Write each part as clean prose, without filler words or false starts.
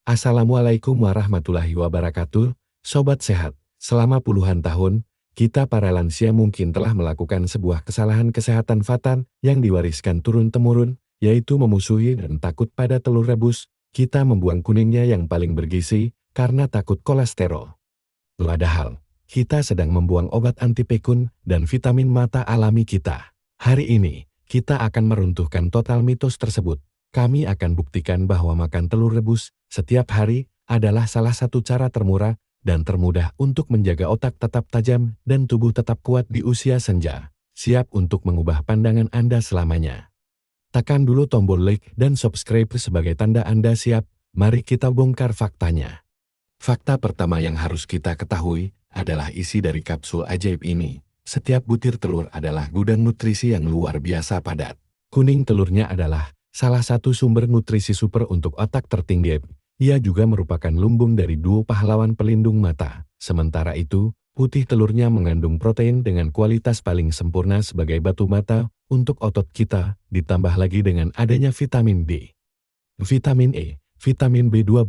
Assalamualaikum warahmatullahi wabarakatuh, Sobat Sehat. Selama puluhan tahun, kita para lansia mungkin telah melakukan sebuah kesalahan kesehatan fatal yang diwariskan turun-temurun, yaitu memusuhi dan takut pada telur rebus. Kita membuang kuningnya yang paling bergizi, karena takut kolesterol. Padahal, kita sedang membuang obat anti pekun dan vitamin mata alami kita. Hari ini, kita akan meruntuhkan total mitos tersebut. Kami akan buktikan bahwa makan telur rebus setiap hari adalah salah satu cara termurah dan termudah untuk menjaga otak tetap tajam dan tubuh tetap kuat di usia senja. Siap untuk mengubah pandangan Anda selamanya. Tekan dulu tombol like dan subscribe sebagai tanda Anda siap. Mari kita bongkar faktanya. Fakta pertama yang harus kita ketahui adalah isi dari kapsul ajaib ini. Setiap butir telur adalah gudang nutrisi yang luar biasa padat. Kuning telurnya adalah salah satu sumber nutrisi super untuk otak tertinggi. Ia juga merupakan lumbung dari duo pahlawan pelindung mata. Sementara itu, putih telurnya mengandung protein dengan kualitas paling sempurna sebagai batu mata untuk otot kita, ditambah lagi dengan adanya vitamin D, vitamin E, vitamin B12,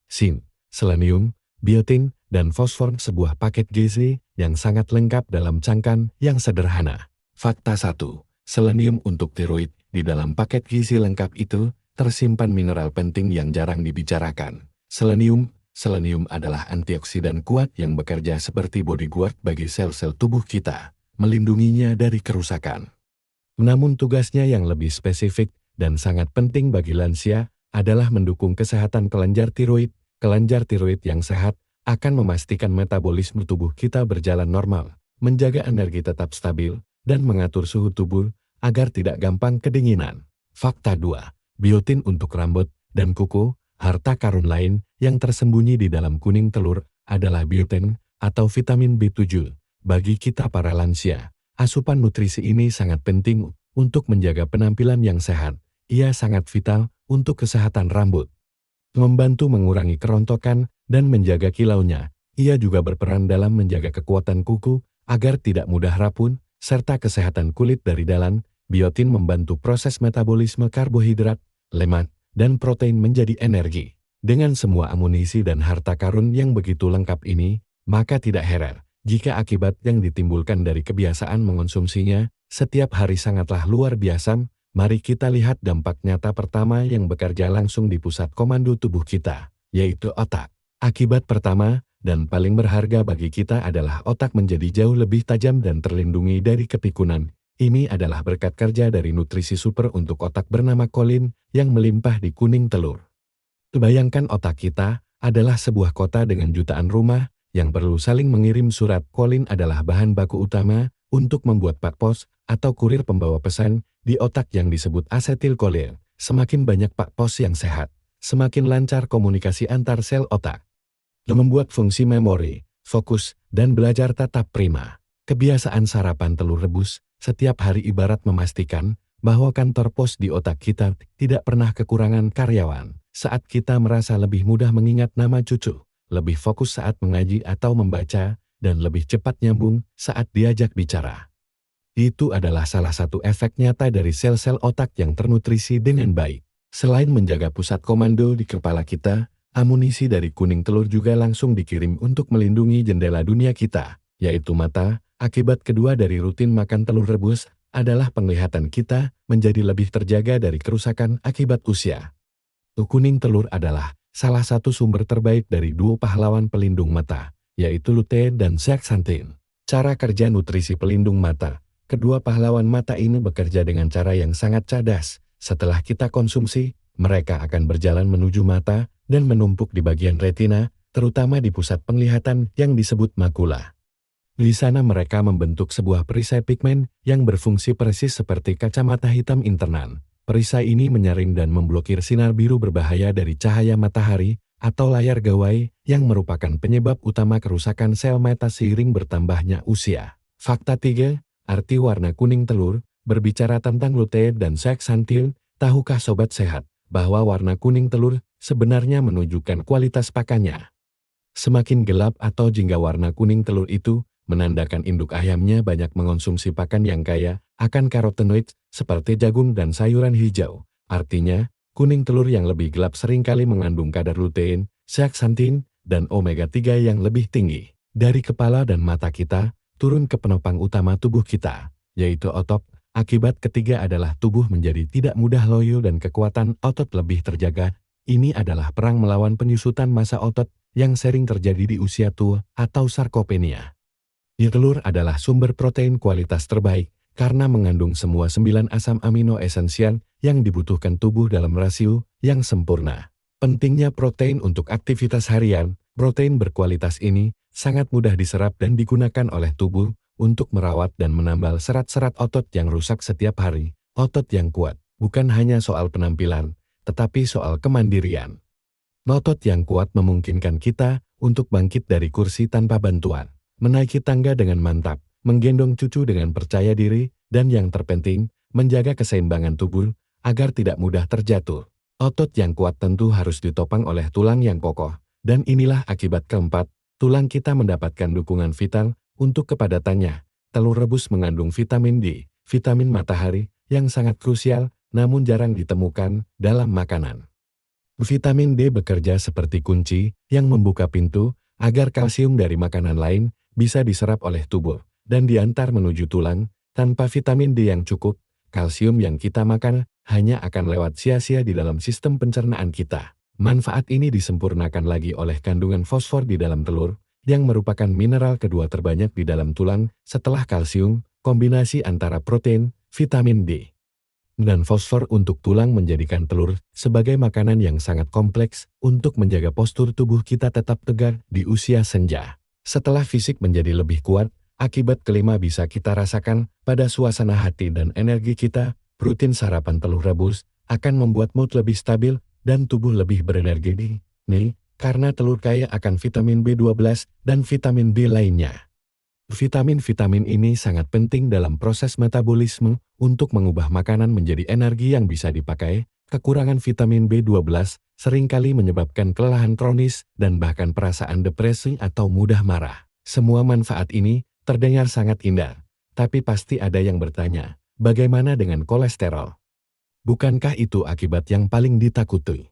zinc, selenium, biotin, dan fosfor, sebuah paket gizi yang sangat lengkap dalam cangkang yang sederhana. Fakta 1. Selenium untuk tiroid. Di dalam paket gizi lengkap itu, tersimpan mineral penting yang jarang dibicarakan. Selenium adalah antioksidan kuat yang bekerja seperti bodyguard bagi sel-sel tubuh kita, melindunginya dari kerusakan. Namun tugasnya yang lebih spesifik dan sangat penting bagi lansia adalah mendukung kesehatan kelenjar tiroid. Kelenjar tiroid yang sehat akan memastikan metabolisme tubuh kita berjalan normal, menjaga energi tetap stabil, dan mengatur suhu tubuh agar tidak gampang kedinginan. Fakta 2. Biotin untuk rambut dan kuku. Harta karun lain yang tersembunyi di dalam kuning telur adalah biotin atau vitamin B7. Bagi kita para lansia, asupan nutrisi ini sangat penting untuk menjaga penampilan yang sehat. Ia sangat vital untuk kesehatan rambut, membantu mengurangi kerontokan dan menjaga kilaunya. Ia juga berperan dalam menjaga kekuatan kuku agar tidak mudah rapuh, serta kesehatan kulit dari dalam. Biotin membantu proses metabolisme karbohidrat, lemak, dan protein menjadi energi. Dengan semua amunisi dan harta karun yang begitu lengkap ini, maka tidak heran jika akibat yang ditimbulkan dari kebiasaan mengonsumsinya setiap hari sangatlah luar biasa. Mari kita lihat dampak nyata pertama yang bekerja langsung di pusat komando tubuh kita, yaitu otak. Akibat pertama dan paling berharga bagi kita adalah otak menjadi jauh lebih tajam dan terlindungi dari kepikunan. Ini adalah berkat kerja dari nutrisi super untuk otak bernama kolin yang melimpah di kuning telur. Bayangkan otak kita adalah sebuah kota dengan jutaan rumah yang perlu saling mengirim surat. Kolin adalah bahan baku utama untuk membuat pak pos atau kurir pembawa pesan di otak yang disebut asetilkolin. Semakin banyak pak pos yang sehat, semakin lancar komunikasi antar sel otak, membuat fungsi memori, fokus, dan belajar tetap prima. Kebiasaan sarapan telur rebus setiap hari ibarat memastikan bahwa kantor pos di otak kita tidak pernah kekurangan karyawan. Saat kita merasa lebih mudah mengingat nama cucu, lebih fokus saat mengaji atau membaca, dan lebih cepat nyambung saat diajak bicara. Itu adalah salah satu efek nyata dari sel-sel otak yang ternutrisi dengan baik. Selain menjaga pusat komando di kepala kita, amunisi dari kuning telur juga langsung dikirim untuk melindungi jendela dunia kita, yaitu mata. Akibat kedua dari rutin makan telur rebus adalah penglihatan kita menjadi lebih terjaga dari kerusakan akibat usia. Kuning telur adalah salah satu sumber terbaik dari duo pahlawan pelindung mata, yaitu lutein dan zeaxanthin. Cara kerja nutrisi pelindung mata. Kedua pahlawan mata ini bekerja dengan cara yang sangat cerdas. Setelah kita konsumsi, mereka akan berjalan menuju mata dan menumpuk di bagian retina, terutama di pusat penglihatan yang disebut makula. Di sana mereka membentuk sebuah perisai pigmen yang berfungsi persis seperti kacamata hitam internal. Perisai ini menyaring dan memblokir sinar biru berbahaya dari cahaya matahari atau layar gawai yang merupakan penyebab utama kerusakan sel mata seiring bertambahnya usia. Fakta 3. Arti warna kuning telur. Berbicara tentang lutein dan zeaxanthin, tahukah sobat sehat bahwa warna kuning telur sebenarnya menunjukkan kualitas pakannya? Semakin gelap atau jingga warna kuning telur itu, menandakan induk ayamnya banyak mengonsumsi pakan yang kaya akan karotenoid seperti jagung dan sayuran hijau. Artinya, Kuning telur yang lebih gelap seringkali mengandung kadar lutein, zeaxanthin, dan omega-3 yang lebih tinggi. Dari kepala dan mata kita, turun ke penopang utama tubuh kita, yaitu otot. Akibat ketiga adalah tubuh menjadi tidak mudah loyo dan kekuatan otot lebih terjaga. Ini adalah perang melawan penyusutan massa otot yang sering terjadi di usia tua atau sarkopenia. Telur adalah sumber protein kualitas terbaik karena mengandung semua 9 asam amino esensial yang dibutuhkan tubuh dalam rasio yang sempurna. Pentingnya protein untuk aktivitas harian, protein berkualitas ini sangat mudah diserap dan digunakan oleh tubuh untuk merawat dan menambal serat-serat otot yang rusak setiap hari. Otot yang kuat bukan hanya soal penampilan, tetapi soal kemandirian. Otot yang kuat memungkinkan kita untuk bangkit dari kursi tanpa bantuan, menaiki tangga dengan mantap, menggendong cucu dengan percaya diri, dan yang terpenting, menjaga keseimbangan tubuh agar tidak mudah terjatuh. Otot yang kuat tentu harus ditopang oleh tulang yang kokoh, dan inilah akibat keempat, tulang kita mendapatkan dukungan vital untuk kepadatannya. Telur rebus mengandung vitamin D, vitamin matahari, yang sangat krusial namun jarang ditemukan dalam makanan. Vitamin D bekerja seperti kunci yang membuka pintu agar kalsium dari makanan lain bisa diserap oleh tubuh dan diantar menuju tulang. Tanpa vitamin D yang cukup, kalsium yang kita makan hanya akan lewat sia-sia di dalam sistem pencernaan kita. Manfaat ini disempurnakan lagi oleh kandungan fosfor di dalam telur, yang merupakan mineral kedua terbanyak di dalam tulang setelah kalsium. Kombinasi antara protein, vitamin D, dan fosfor untuk tulang menjadikan telur sebagai makanan yang sangat kompleks untuk menjaga postur tubuh kita tetap tegar di usia senja. Setelah fisik menjadi lebih kuat, akibat kelima bisa kita rasakan pada suasana hati dan energi kita. Rutin sarapan telur rebus akan membuat mood lebih stabil dan tubuh lebih berenergi. Karena telur kaya akan vitamin B12 dan vitamin B lainnya. Vitamin-vitamin ini sangat penting dalam proses metabolisme untuk mengubah makanan menjadi energi yang bisa dipakai. Kekurangan vitamin B12 seringkali menyebabkan kelelahan kronis dan bahkan perasaan depresi atau mudah marah. Semua manfaat ini terdengar sangat indah, tapi pasti ada yang bertanya, bagaimana dengan kolesterol? Bukankah itu akibat yang paling ditakuti?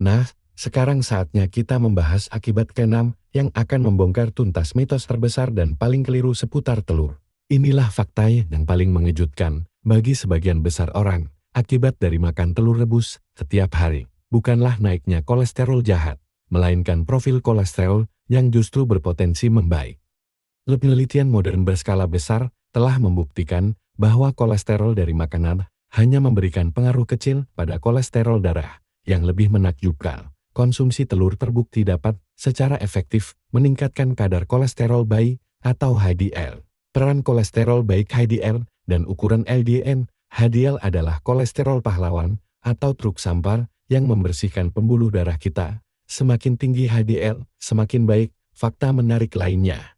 Nah, sekarang saatnya kita membahas akibat keenam yang akan membongkar tuntas mitos terbesar dan paling keliru seputar telur. Inilah fakta yang paling mengejutkan bagi sebagian besar orang. Akibat dari makan telur rebus setiap hari bukanlah naiknya kolesterol jahat, melainkan profil kolesterol yang justru berpotensi membaik. Penelitian modern berskala besar telah membuktikan bahwa kolesterol dari makanan hanya memberikan pengaruh kecil pada kolesterol darah. Yang lebih menakjubkan, konsumsi telur terbukti dapat secara efektif meningkatkan kadar kolesterol baik atau HDL. Peran kolesterol baik HDL dan ukuran LDL. HDL adalah kolesterol pahlawan atau truk sampar yang membersihkan pembuluh darah kita. Semakin tinggi HDL, semakin baik. Fakta menarik lainnya.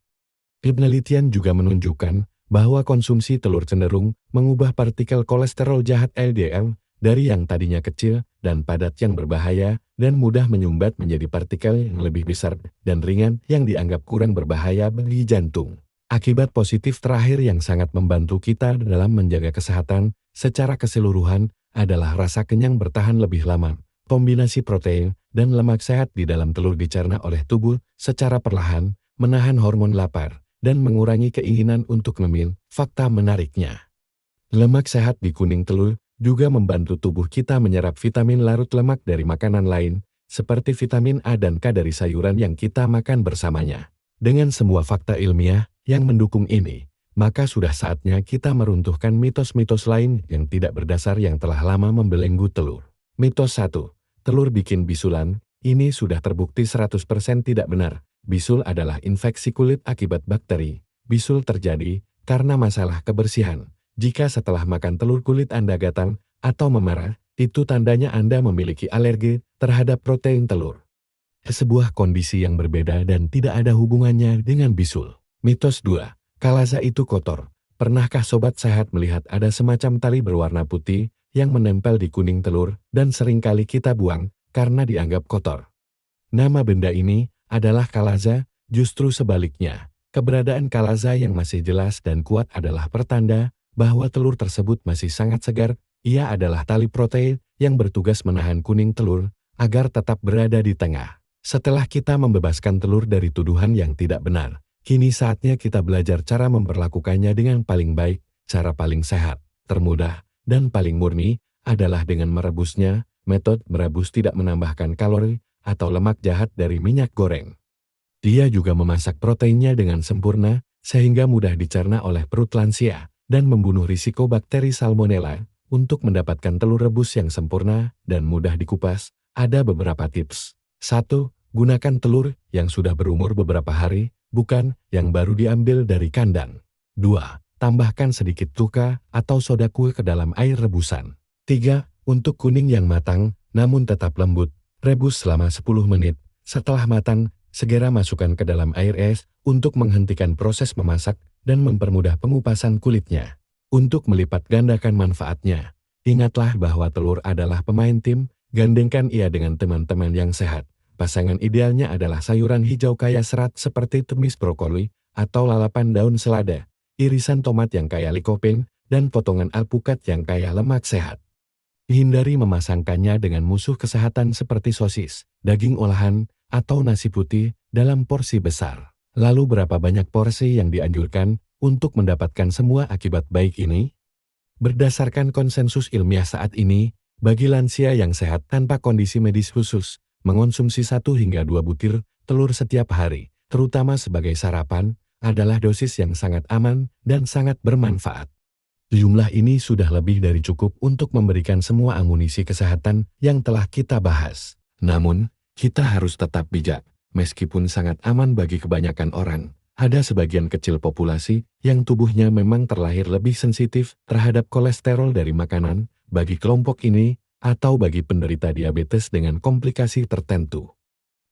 Penelitian juga menunjukkan bahwa konsumsi telur cenderung mengubah partikel kolesterol jahat LDL dari yang tadinya kecil dan padat yang berbahaya dan mudah menyumbat menjadi partikel yang lebih besar dan ringan yang dianggap kurang berbahaya bagi jantung. Akibat positif terakhir yang sangat membantu kita dalam menjaga kesehatan secara keseluruhan adalah rasa kenyang bertahan lebih lama. Kombinasi protein dan lemak sehat di dalam telur dicerna oleh tubuh secara perlahan, menahan hormon lapar, dan mengurangi keinginan untuk ngemil. Fakta menariknya, lemak sehat di kuning telur juga membantu tubuh kita menyerap vitamin larut lemak dari makanan lain, seperti vitamin A dan K dari sayuran yang kita makan bersamanya. Dengan semua fakta ilmiah yang mendukung ini, maka sudah saatnya kita meruntuhkan mitos-mitos lain yang tidak berdasar yang telah lama membelenggu telur. Mitos 1. Telur bikin bisulan. Ini sudah terbukti 100% tidak benar. Bisul adalah infeksi kulit akibat bakteri. Bisul terjadi karena masalah kebersihan. Jika setelah makan telur kulit Anda gatal atau memerah, itu tandanya Anda memiliki alergi terhadap protein telur. Sebuah kondisi yang berbeda dan tidak ada hubungannya dengan bisul. Mitos 2. Kalaza itu kotor. Pernahkah sobat sehat melihat ada semacam tali berwarna putih yang menempel di kuning telur dan seringkali kita buang karena dianggap kotor? Nama benda ini adalah kalaza. Justru sebaliknya, keberadaan kalaza yang masih jelas dan kuat adalah pertanda bahwa telur tersebut masih sangat segar. Ia adalah tali protein yang bertugas menahan kuning telur agar tetap berada di tengah. Setelah kita membebaskan telur dari tuduhan yang tidak benar, kini saatnya kita belajar cara memperlakukannya dengan paling baik. Cara paling sehat, termudah, dan paling murni adalah dengan merebusnya. Metode merebus tidak menambahkan kalori atau lemak jahat dari minyak goreng. Dia juga memasak proteinnya dengan sempurna, sehingga mudah dicerna oleh perut lansia, dan membunuh risiko bakteri salmonella. Untuk mendapatkan telur rebus yang sempurna dan mudah dikupas, ada beberapa tips. 1. Gunakan telur yang sudah berumur beberapa hari, bukan yang baru diambil dari kandang. 2. Tambahkan sedikit cuka atau soda kue ke dalam air rebusan. 3. Untuk kuning yang matang, namun tetap lembut, rebus selama 10 menit. Setelah matang, segera masukkan ke dalam air es untuk menghentikan proses memasak dan mempermudah pengupasan kulitnya. Untuk melipat gandakan manfaatnya, ingatlah bahwa telur adalah pemain tim, gandengkan ia dengan teman-teman yang sehat. Pasangan idealnya adalah sayuran hijau kaya serat seperti tumis brokoli atau lalapan daun selada, irisan tomat yang kaya lycopene, dan potongan alpukat yang kaya lemak sehat. Hindari memasangkannya dengan musuh kesehatan seperti sosis, daging olahan, atau nasi putih dalam porsi besar. Lalu berapa banyak porsi yang dianjurkan untuk mendapatkan semua akibat baik ini? Berdasarkan konsensus ilmiah saat ini, bagi lansia yang sehat tanpa kondisi medis khusus, mengonsumsi 1 hingga 2 butir telur setiap hari, terutama sebagai sarapan, adalah dosis yang sangat aman dan sangat bermanfaat. Jumlah ini sudah lebih dari cukup untuk memberikan semua amunisi kesehatan yang telah kita bahas. Namun, kita harus tetap bijak. Meskipun sangat aman bagi kebanyakan orang, ada sebagian kecil populasi yang tubuhnya memang terlahir lebih sensitif terhadap kolesterol dari makanan. Bagi kelompok ini, atau bagi penderita diabetes dengan komplikasi tertentu,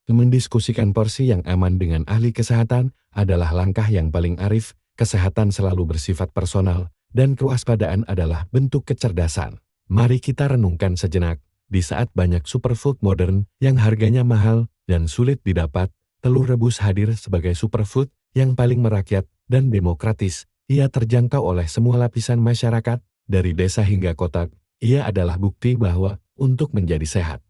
mendiskusikan porsi yang aman dengan ahli kesehatan adalah langkah yang paling arif. Kesehatan selalu bersifat personal, dan kewaspadaan adalah bentuk kecerdasan. Mari kita renungkan sejenak. Di saat banyak superfood modern yang harganya mahal dan sulit didapat, telur rebus hadir sebagai superfood yang paling merakyat dan demokratis. Ia terjangkau oleh semua lapisan masyarakat, dari desa hingga kota. Ia adalah bukti bahwa untuk menjadi sehat,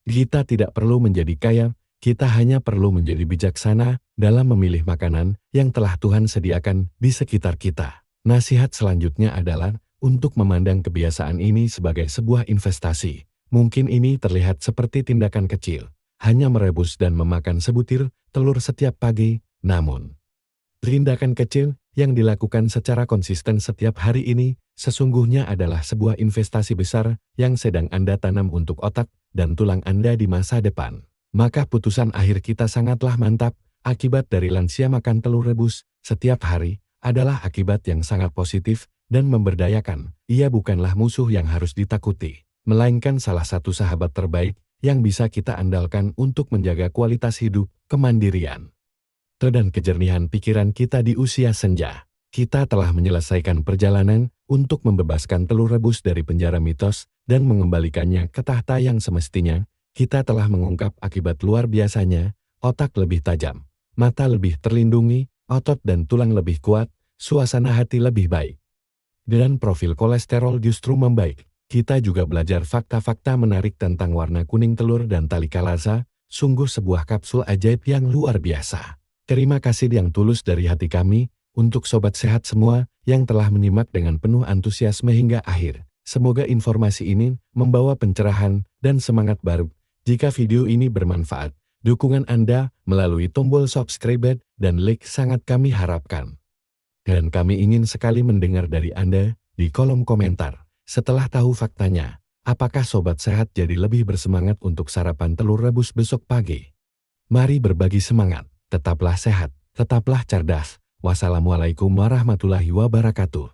kita tidak perlu menjadi kaya, kita hanya perlu menjadi bijaksana dalam memilih makanan yang telah Tuhan sediakan di sekitar kita. Nasihat selanjutnya adalah untuk memandang kebiasaan ini sebagai sebuah investasi. Mungkin ini terlihat seperti tindakan kecil, hanya merebus dan memakan sebutir telur setiap pagi, namun tindakan kecil yang dilakukan secara konsisten setiap hari ini sesungguhnya adalah sebuah investasi besar yang sedang Anda tanam untuk otak dan tulang Anda di masa depan. Maka putusan akhir kita sangatlah mantap. Akibat dari lansia makan telur rebus setiap hari adalah akibat yang sangat positif dan memberdayakan. Ia bukanlah musuh yang harus ditakuti, melainkan salah satu sahabat terbaik yang bisa kita andalkan untuk menjaga kualitas hidup, kemandirian, dan kejernihan pikiran kita di usia senja. Kita telah menyelesaikan perjalanan untuk membebaskan telur rebus dari penjara mitos dan mengembalikannya ke tahta yang semestinya. Kita telah mengungkap akibat luar biasanya, otak lebih tajam, mata lebih terlindungi, otot dan tulang lebih kuat, suasana hati lebih baik, dan profil kolesterol justru membaik. Kita juga belajar fakta-fakta menarik tentang warna kuning telur dan tali kalasa, sungguh sebuah kapsul ajaib yang luar biasa. Terima kasih yang tulus dari hati kami, untuk sobat sehat semua yang telah menyimak dengan penuh antusiasme hingga akhir. Semoga informasi ini membawa pencerahan dan semangat baru. Jika video ini bermanfaat, dukungan Anda melalui tombol subscribe dan like sangat kami harapkan. Dan kami ingin sekali mendengar dari Anda di kolom komentar. Setelah tahu faktanya, apakah sobat sehat jadi lebih bersemangat untuk sarapan telur rebus besok pagi? Mari berbagi semangat, tetaplah sehat, tetaplah cerdas. Wassalamualaikum warahmatullahi wabarakatuh.